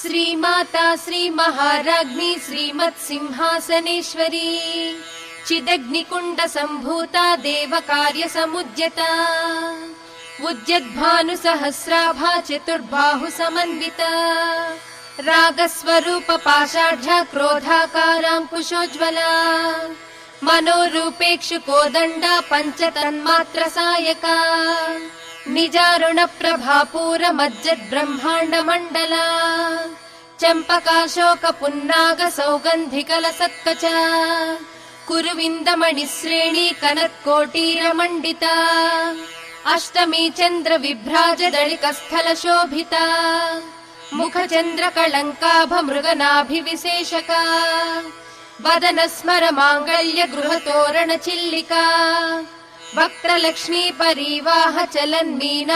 श्रीमाता श्रीमहाराज्ञी श्रीमत्सिंहासनेश्वरी चिदग्निकुण्ड सम्भूता देवकार्यसमुद्यता उद्यद्भानुसहस्राभा चतुर्बाहु समन्विता रागस्वरूप पाषाढ्या क्रोधाकाराङ्कुशोज्ज्वला मनोरूपेक्षु कोदण्डा पञ्चतन्मात्र सायका निजारुण प्रभापूर मज्जद् ब्रह्माण्ड मण्डला चम्पकाशोक पुन्नाग सौगन्धिकल सत्कचा कुरुविन्दमणिश्रेणी कनत्कोटीर मण्डिता अष्टमी चन्द्र विभ्राज दलिकस्थल शोभिता मुखचन्द्र कलङ्काभ मृगनाभिविशेषका वदन स्मर माङ्गल्य गृहतोरण चिल्लिका वक्त्रलक्ष्मी परिवाह चलन्मीना